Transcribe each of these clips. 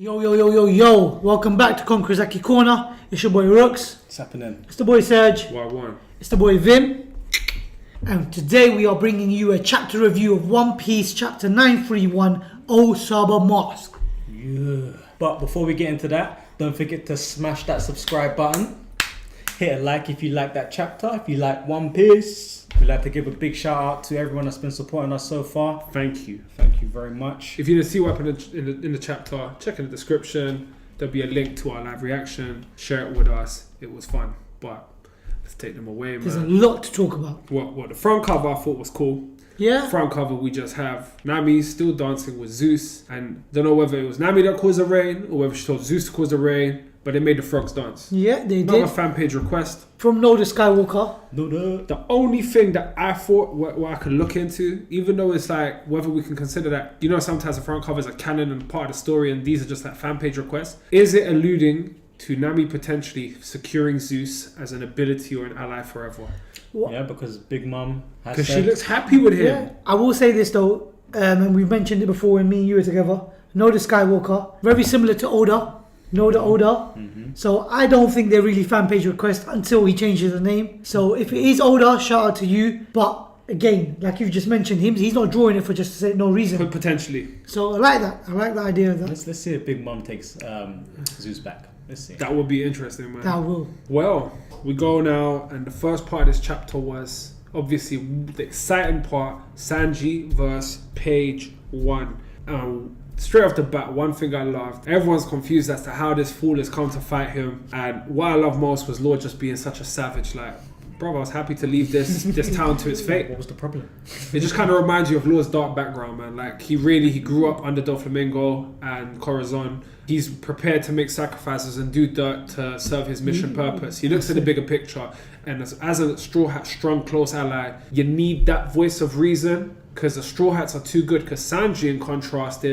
Yo. Welcome back to Conqueror's Haki Corner. It's your boy Rooks. What's happening? It's the boy Serge. Y1. It's the boy Vim. And today we are bringing you a chapter review of One Piece chapter 931, Osaba Mask. Yeah. But before we get into that, don't forget to smash that subscribe button. Hit a like if you like that chapter, if you like One Piece. We'd like to give a big shout out to everyone that's been supporting us so far. Thank you. Thank you very much. If you didn't see what happened in the chapter, check in the description. There'll be a link to our live reaction. Share it with us. It was fun. But let's take them away, man. There's a lot to talk about. What the front cover I thought was cool. Yeah? Front cover we just have Nami still dancing with Zeus. And don't know whether it was Nami that caused the rain or whether she told Zeus to cause the rain. But they made the frogs dance. Yeah, they Another did. fan page request. From Noda Skywalker. The only thing that I thought what I could look into, even though it's like whether we can consider that, you know, sometimes the front covers are canon and part of the story and these are just like fan page requests. Is it alluding to Nami potentially securing Zeus as an ability or an ally forever? What? Yeah, because Big Mom has Because she said... looks happy with him. Yeah. I will say this though, and we mentioned it before when me and you were together. Noda Skywalker, very similar to Oda. Oda. Mm-hmm. So I don't think they're really fan page requests until he changes the name. So if it is Oda, shout out to you. But again, like you just mentioned, he's not drawing it for just to say no reason. Potentially. So I like that. I like the idea of that. Let's see if Big Mom takes Zeus back. Let's see. That would be interesting, man. That will. Well, we go now, and the first part of this chapter was obviously the exciting part, Sanji versus Page 1. Straight off the bat, one thing I loved, everyone's confused as to how this fool has come to fight him, and what I love most was Lord just being such a savage. Like, bro, I was happy to leave this town to its fate. What was the problem? It just kind of reminds you of Lord's dark background, man. Like, he grew up under Doflamingo and Corazon. He's prepared to make sacrifices and do dirt to serve his mission purpose. He looks at the bigger picture, and as a Straw Hat strong, close ally, you need that voice of reason, because the Straw Hats are too good, because Sanji, in contrast,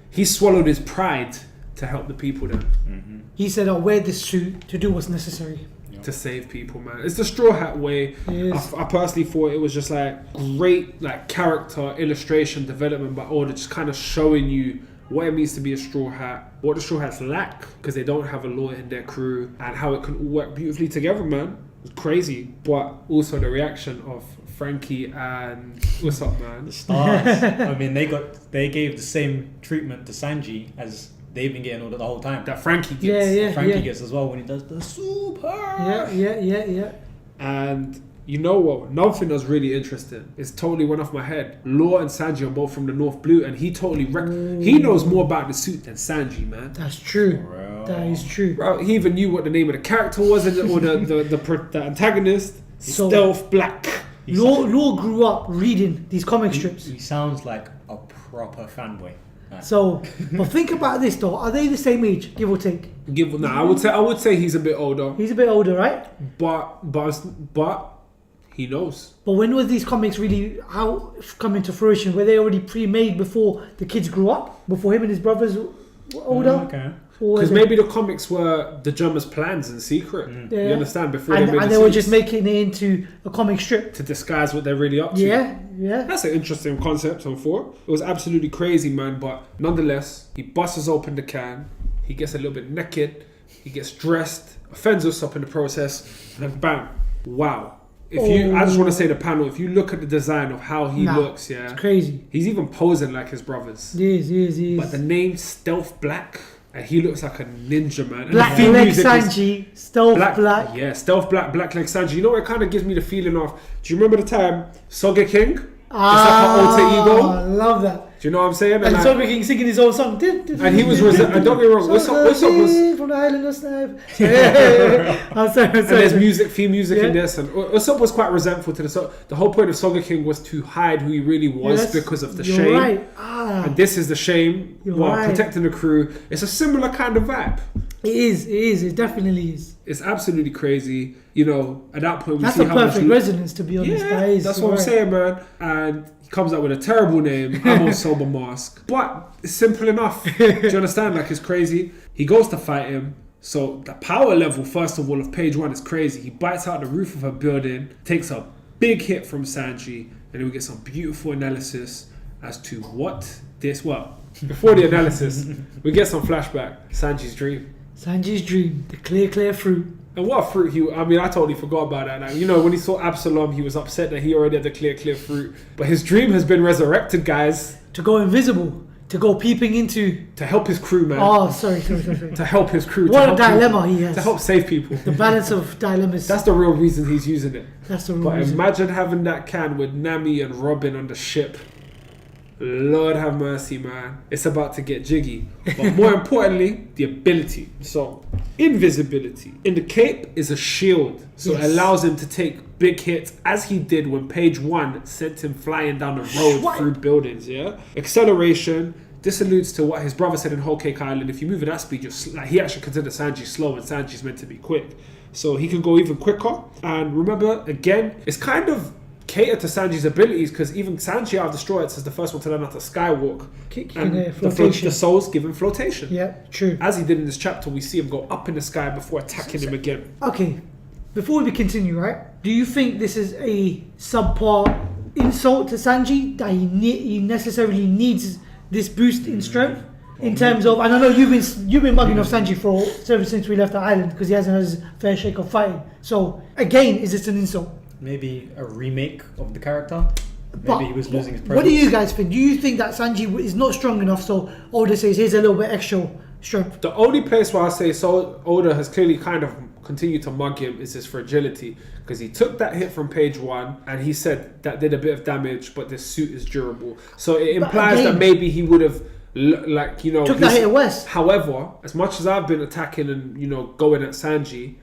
he swallowed his pride to help the people then. Mm-hmm. He said, I'll wear this suit to do what's necessary. To save people, man. It's the Straw Hat way. I personally thought it was just like great like character illustration development by Oda, just kind of showing you what it means to be a Straw Hat, what the Straw Hats lack because they don't have a law in their crew, and how it can all work beautifully together, man. It's crazy. But also the reaction of Frankie and what's up, man? The stars. I mean, they gave the same treatment to Sanji as they've been getting the whole time. That Frankie gets. Frankie gets as well when he does the super. Yeah. And you know what? Another thing that's really interesting is totally went off my head. Law and Sanji are both from the North Blue, and he totally he knows more about the suit than Sanji, man. That's true. Bro. That is true. Bro, he even knew what the name of the character was, or the antagonist. So- Stealth Black. Law grew up reading these comic strips. He sounds like a proper fanboy. So, but think about this though. Are they the same age, give or take? I would say he's a bit older, He's a bit older, right? but he knows. But when were these comics really come into fruition? Were they already pre-made before the kids grew up? Before him and his brothers were older? Okay. Because maybe the comics were the Germans' plans in secret. Yeah. You understand? Before and they they were just making it into a comic strip to disguise what they're really up to. Yeah. That's an interesting concept on four. It was absolutely crazy, man. But nonetheless, he busts open the can. He gets a little bit naked. He gets dressed. Offends us up in the process. And then bam. Wow. I just want to say the panel. If you look at the design of how he looks, it's crazy. He's even posing like his brothers. He is. But the name Stealth Black, and he looks like a ninja, man. Black Leg Sanji, Stealth Black. Yeah, Stealth Black, Black Leg Sanji. You know what it kind of gives me the feeling of? Do you remember the time Sogeking? It's like an alter ego. I love that. Do you know what I'm saying? And Sogeking singing his own song. And he was, and don't get me wrong, Usopp was from the island of Snipe. I'm sorry. And there's theme music in this, and Usopp was quite resentful to the whole point of Sogeking was to hide who he really was because of the shame. Right. And this is the shame while protecting the crew. It's a similar kind of vibe. It is. It definitely is. It's absolutely crazy. You know, at that point we that's see a how much perfect resonance, to be honest. Yeah, that's what I'm saying, man. And he comes out with a terrible name, Osaba Mask. But it's simple enough. Do you understand? Like, it's crazy. He goes to fight him. So the power level, first of all, of page 1 is crazy. He bites out the roof of a building, takes a big hit from Sanji, and then we get some beautiful analysis as to what this, before the analysis, we get some flashback. Sanji's dream. Sanji's dream, the clear fruit. And what a fruit I totally forgot about that. Like, when he saw Absalom, he was upset that he already had the clear fruit. But his dream has been resurrected, guys. To go invisible. To go peeping into... To help his crew, man. Oh, sorry. To help his crew. What a dilemma he has. To help save people. The balance of dilemmas. That's the real reason he's using it. That's the real reason. But imagine having that can with Nami and Robin on the ship. Lord have mercy, man. It's about to get jiggy. But more importantly, the ability. So, invisibility. In the cape is a shield. So it allows him to take big hits, as he did when page 1 sent him flying down the road through buildings, yeah? Acceleration. This alludes to what his brother said in Whole Cake Island. If you move at that speed, he actually considers Sanji slow, and Sanji's meant to be quick. So he can go even quicker. And remember, again, it's kind of cater to Sanji's abilities, because even Sanji out of the Straw Hats is the first one to learn how to skywalk. And the souls give him flotation. Yeah, true. As he did in this chapter, we see him go up in the sky before attacking him again. Okay, before we continue, right? Do you think this is a subpar insult to Sanji, that he necessarily needs this boost in strength? In terms of, and I know you've been mugging off Sanji ever since we left the island, because he hasn't had his fair shake of fighting. So again, is this an insult? Maybe a remake of the character. Maybe he was losing his presence. What do you guys think? Do you think that Sanji is not strong enough, so Oda says here's a little bit extra strength? The only place where I say Oda has clearly kind of continued to mug him is his fragility, because he took that hit from page 1 and he said that did a bit of damage, but this suit is durable. So it implies that maybe he would have took that hit West. However, as much as I've been attacking and going at Sanji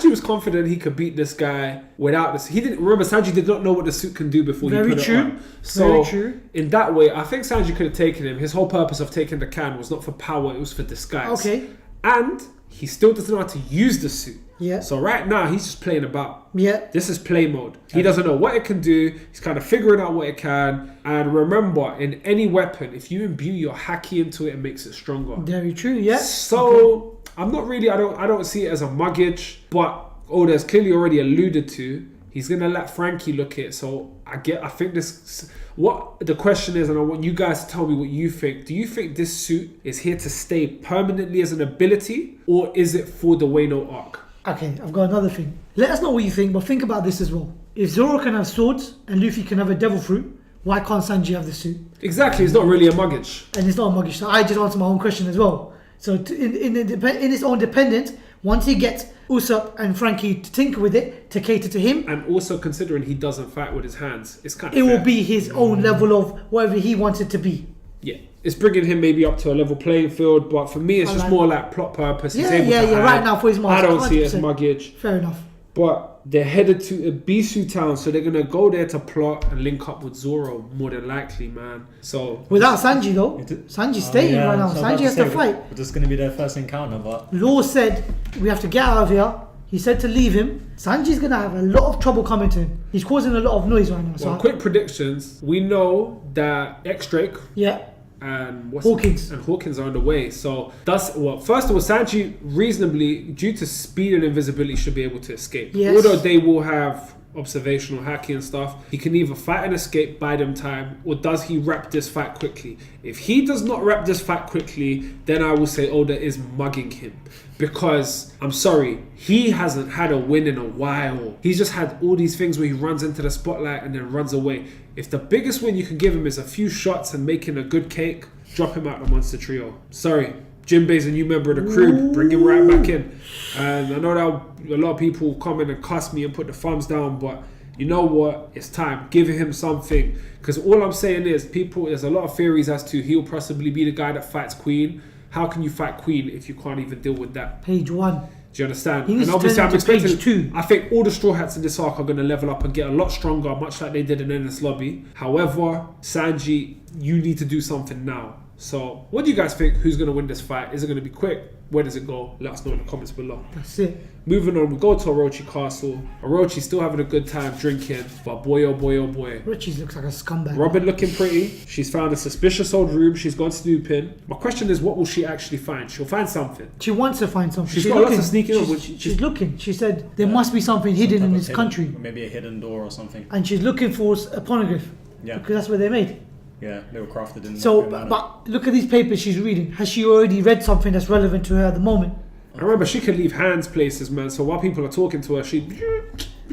was confident he could beat this guy without this. He didn't remember. Sanji did not know what the suit can do before he put it on. So in that way, I think Sanji could have taken him. His whole purpose of taking the can was not for power; it was for disguise. Okay, and he still doesn't know how to use the suit. Yeah. So right now he's just playing about. Yeah. This is play mode. He doesn't know what it can do. He's kind of figuring out what it can. And remember, in any weapon, if you imbue your Haki into it, it makes it stronger. Very true. Yeah. So I'm not really. I don't see it as a muggage, but Oda's clearly already alluded to. He's gonna let Frankie look at it. So I think this. What the question is, and I want you guys to tell me what you think. Do you think this suit is here to stay permanently as an ability, or is it for the Wano arc? Okay, I've got another thing. Let us know what you think, but think about this as well. If Zoro can have swords and Luffy can have a devil fruit, why can't Sanji have the suit? Exactly, it's not really a muggage. And it's not a muggage. So I just answered my own question as well. So in its own dependence, once he gets Usopp and Frankie to tinker with it, to cater to him. And also considering he doesn't fight with his hands, it's kind of It will be his own level of whatever he wants it to be. Yeah. It's bringing him maybe up to a level playing field, but for me, it's just more like plot purpose. He's able to hide. Right now for his master. I don't see it as muggage. Fair enough. But they're headed to Ibisu town, so they're gonna go there to plot and link up with Zoro, more than likely, man. So without Sanji though, Sanji's staying right now. Sanji has to fight. But this is gonna be their first encounter. But Law said we have to get out of here. He said to leave him. Sanji's gonna have a lot of trouble coming to him. He's causing a lot of noise right now. Well, quick predictions. We know that X-Drake. Yeah. And Hawkins are on the way. So first of all, Sanji reasonably, due to speed and invisibility, should be able to escape. Yes. Although they will have observational Haki and stuff, he can either fight and escape, buy them time, or does he wrap this fight quickly? If he does not wrap this fight quickly, then I will say Oda is mugging him. Because, I'm sorry, he hasn't had a win in a while. He's just had all these things where he runs into the spotlight and then runs away. If the biggest win you can give him is a few shots and making a good cake, drop him out the Monster Trio. Sorry, Jinbei's a new member of the crew. Bring him right back in. And I know that a lot of people come in and cuss me and put the thumbs down, but you know what? It's time. Give him something. Because all I'm saying is, there's a lot of theories as to he'll possibly be the guy that fights Queen. How can you fight Queen if you can't even deal with that? Page 1. Do you understand? And obviously I'm expecting page 2. I think all the Straw Hats in this arc are going to level up and get a lot stronger, much like they did in Endless Lobby. However, Sanji, you need to do something now. So, what do you guys think? Who's going to win this fight? Is it going to be quick? Where does it go? Let us know in the comments below. That's it. Moving on, we go to Orochi Castle. Orochi's still having a good time drinking, but boy oh boy oh boy. Orochi looks like a scumbag. Robin looking pretty. She's found a suspicious old room. She's gone snooping. My question is, what will she actually find? She'll find something. She wants to find something. She's got lots of sneaking. She's looking. She said there must be something hidden in this country. Maybe a hidden door or something. And she's looking for a poneglyph. Yeah. Because that's where they're made. Yeah, they were crafted in. So, that manner. but look at these papers she's reading. Has she already read something that's relevant to her at the moment? I remember she can leave hands places, man. So while people are talking to her, she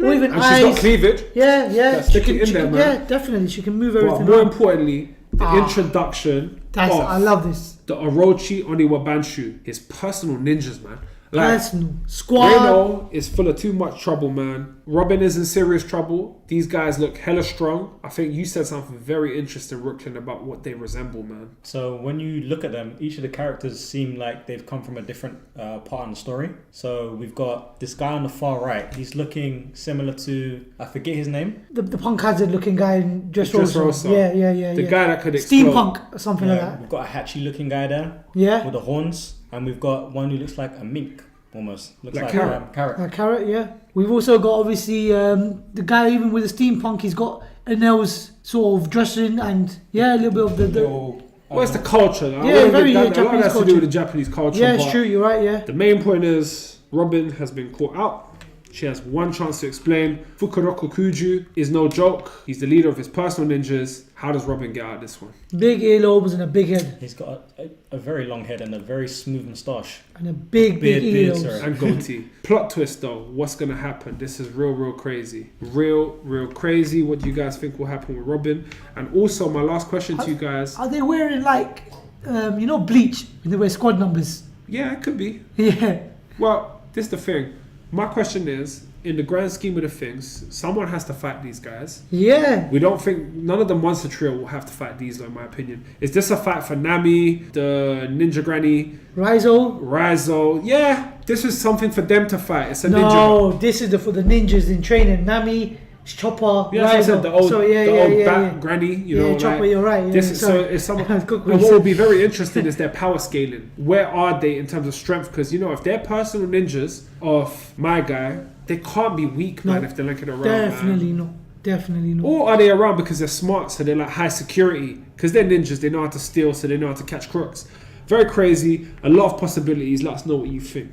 Or even and eyes. she's got cleavage. Yeah. That's She sticking in there, man. Yeah, definitely. She can move But everything. more around. importantly, the introduction That's of I love this. the Orochi Oniwabanshu, his personal ninjas, man. Like, Personal squad. Reno is full of too much trouble, man. Robin is in serious trouble. These guys look hella strong. I think you said something very interesting, Brooklyn, about what they resemble, man. So when you look at them, each of the characters seem like they've come from a different part in the story. So we've got this guy on the far right. He's looking similar to, I forget his name. The punk hazard looking guy in Dressrosa. Dressrosa. Yeah. The guy that could explode. Steampunk or something like that. We've got a Hachi looking guy there Yeah. with the horns. And we've got one who looks like a mink, almost. Looks Like like Carrot. Carrot. Carrot, yeah. We've also got obviously the guy even with the steampunk. He's got Enel's sort of dressing and a little bit of the Little, Well, it's the culture. Yeah, very a lot of Japanese that's to do culture. with the Japanese culture. yeah, it's but true. You're right. Yeah. The main point is Robin has been caught out. She has one chance to explain. Fukuroku Kuju is no joke. He's the leader of his personal ninjas. How does Robin get out of this one? Big earlobes and a big head He's got a very long head and a very smooth moustache. and a big Beard, earlobes. sorry. And goatee. Plot twist though. What's going to happen? This is real crazy. Real crazy. What do you guys think will happen with Robin? And also, my last question to you guys. Are they wearing like bleach when they wear squad numbers? Yeah, it could be. Yeah. Well, this is the thing. My question is, in the grand scheme of the things, someone has to fight these guys. Yeah. We don't think none of the monster trio will have to fight these, in my opinion. Is this a fight for Nami, the Ninja Granny, Raizo? Yeah, this is something for them to fight. It's a ninja. No, this is for the ninjas in training. Nami, Chopper, Yeah, as I said, the old, yeah. granny, Chopper, like, you're right. Yeah, this is, so it's someone. And Good what will be very interesting is their power scaling. Where are they in terms of strength? Because if they're personal ninjas of my guy, they can't be weak, man. No, if they're linking around, Definitely man. not. Definitely not. Or are they around because they're smart, so they're like high security? Because they're ninjas, they know how to steal, so they know how to catch crooks. Very crazy. A lot of possibilities. Let us know what you think.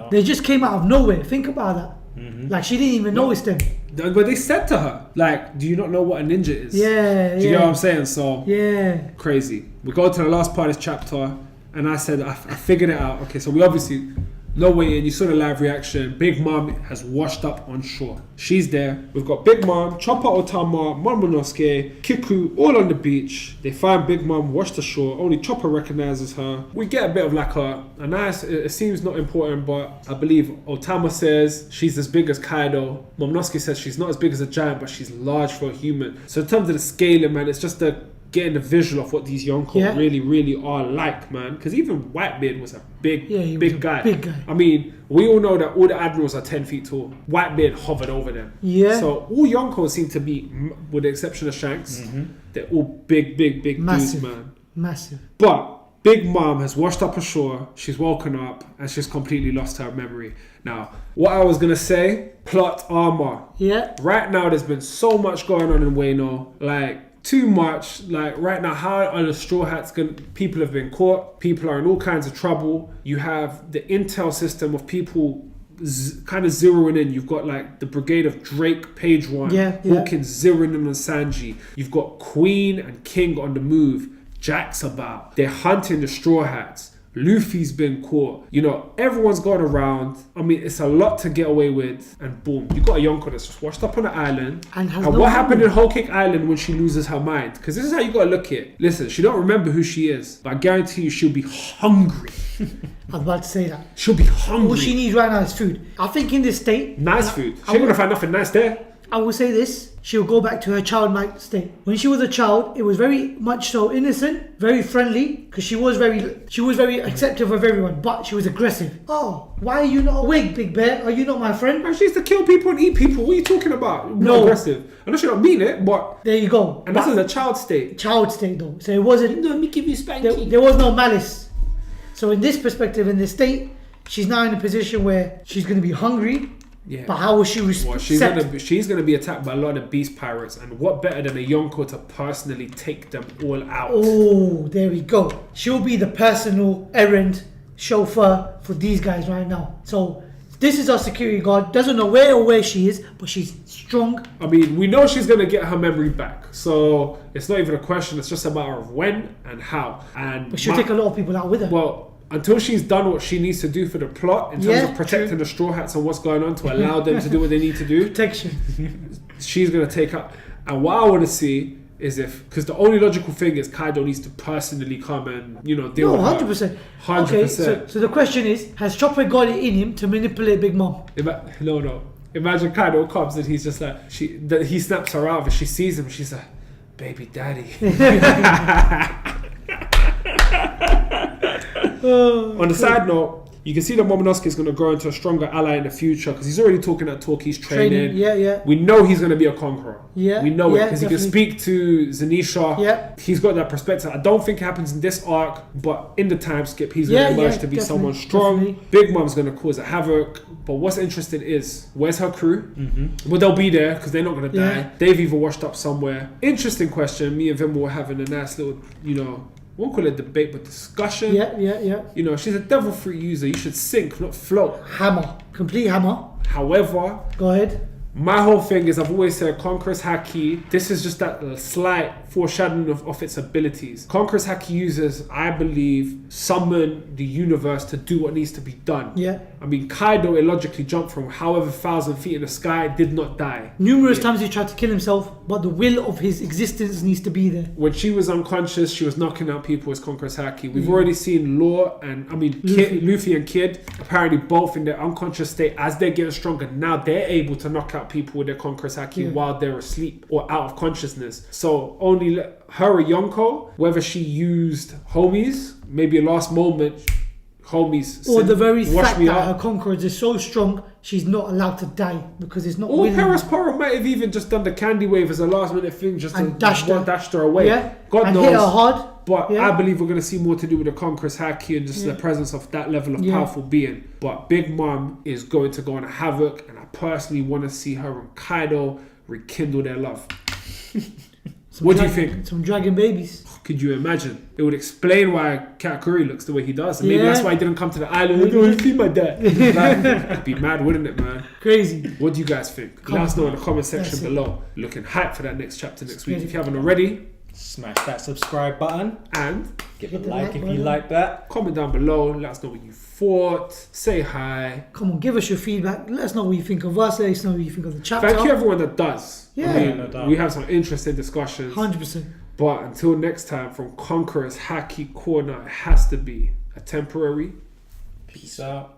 They just came out of nowhere. Think about that. Mm-hmm. Like she didn't even notice them. But they said to her, like, do you not know what a ninja is? Yeah. Do you get what I'm saying? So Yeah. crazy. We go to the last part of this chapter, and I said I figured it out. Okay, so we obviously no way in. You saw the live reaction. Big Mom has washed up on shore. She's there. We've got Big Mom, Chopper Otama, Momonosuke, Kiku, all on the beach. They find Big Mom washed ashore. Only Chopper recognizes her. We get a bit of like a nice. It seems not important, but I believe Otama says she's as big as Kaido. Momonosuke says she's not as big as a giant, but she's large for a human. So in terms of the scaling, man, it's just getting the visual of what these Yonko really are like, man. Because even Whitebeard was a big guy. Big guy. I mean, we all know that all the admirals are 10 feet tall. Whitebeard hovered over them. Yeah. So all Yonkos seem to be, with the exception of Shanks, they're all big Massive. dudes, man. Massive. But Big Mom has washed up ashore. She's woken up and she's completely lost her memory. Now, what I was gonna say, plot armor. Yeah. Right now, there's been so much going on in Wano. Like, too much. Like, right now, how are the Straw Hats going? People have been caught. People are in all kinds of trouble. You have the intel system of people kind of zeroing in. You've got like the brigade of Drake, Page One, Hawkins zeroing in on Sanji. You've got Queen and King on the move. Jack's about. They're hunting the Straw Hats. Luffy's been caught. Everyone's gone around. I mean, it's a lot to get away with. And boom, you got a Yonko that's just washed up on the island. And what happened in Whole Cake Island when she loses her mind? Because this is how you got to look at it. Listen, she don't remember who she is, but I guarantee you she'll be hungry. I was about to say that. She'll be hungry. All she needs right now is food. I think in this state... Nice food. She ain't going to find nothing nice there. I will say this. She'll go back to her childlike state. When she was a child, it was very much so innocent, very friendly, because she was very accepting of everyone, but she was aggressive. Oh, why are you not awake, Big Bear? Are you not my friend? Man, she used to kill people and eat people. What are you talking about? No. Aggressive. I know she don't mean it, but... There you go. And this is a child state. Child state though. So it wasn't... Let me give you spanky. There was no malice. So in this perspective, in this state, she's now in a position where she's going to be hungry. Yeah. But how will she respond? She's gonna be attacked by a lot of beast pirates, and what better than a Yonko to personally take them all out? Oh, there we go. She'll be the personal errand chauffeur for these guys right now. So This is our security guard. Doesn't know where she is, but she's strong. I mean, we know she's gonna get her memory back, so it's not even a question. It's just a matter of when and how. And But she'll take a lot of people out with her. well, until she's done what she needs to do for the plot in terms of protecting the Straw Hats and what's going on to allow them to do what they need to do, Protection. she's gonna take up. And what I want to see is because the only logical thing is Kaido needs to personally come and deal No, with her. 100%. 100%. Okay, so the question is, has Chopper got it in him to manipulate Big Mom? No. Imagine Kaido comes and he's just like he snaps her out and she sees him. She's like, "Baby daddy." On the side note, you can see that Momonosuke is going to grow into a stronger ally in the future because he's already talking that talk. He's training. Yeah. We know he's going to be a conqueror. Yeah, we know it yeah, because he can speak to Zanisha. Yeah. He's got that perspective. I don't think it happens in this arc, but in the time skip, he's going to emerge to be someone strong. Definitely. Big Mom's going to cause a havoc. But what's interesting is, where's her crew? Well, they'll be there because they're not going to die. They've either washed up somewhere. Interesting question. Me and Vim were having a nice little, won't call it debate, but discussion. Yeah. She's a devil fruit user. You should sink, not float. Hammer. Complete hammer. However, Go ahead. my whole thing is I've always said Conqueror's Haki. This is just that slight foreshadowing of its abilities. Conqueror's Haki users, I believe, summon the universe to do what needs to be done. Yeah. I mean, Kaido illogically jumped from however 1,000 feet in the sky, did not die. Numerous times he tried to kill himself, but the will of his existence needs to be there. When she was unconscious, she was knocking out people as Conqueror's Haki. We've already seen Law and, Luffy and Kid, apparently both in their unconscious state. As they're getting stronger, now they're able to knock out people with their Conqueror's Haki while they're asleep or out of consciousness. So only her or Yonko, whether she used homies, maybe a last moment, homies. Or the very fact that up. her conquerors is so strong, she's not allowed to die because it's not Or willing. Paraspora might have even just done the candy wave as a last minute thing, just And to dashed her away. Yeah. God and knows. hit her hard. But Yeah. I believe we're going to see more to do with the Conqueror's Haki and just the presence of that level of powerful being. But Big Mom is going to go on a havoc, and I personally want to see her and Kaido rekindle their love. What do you think? Some dragon babies. Could you imagine? It would explain why Katakuri looks the way he does. And maybe that's why he didn't come to the island. I don't want to see my dad. It'd be mad, wouldn't it, man? Crazy. What do you guys think? Let us know in the comment section below. Looking hyped for that next chapter next week. If you haven't already, Smash that subscribe button. and Give a like if you like that. comment down below. Let us know what you thought. Say hi. Come on, give us your feedback. Let us know what you think of us. Let us know what you think of the chapter. Thank you everyone that does. Yeah. I mean, No doubt. we have some interesting discussions. 100%. But until next time, from Conqueror's Haki Corner, it has to be a temporary Peace out.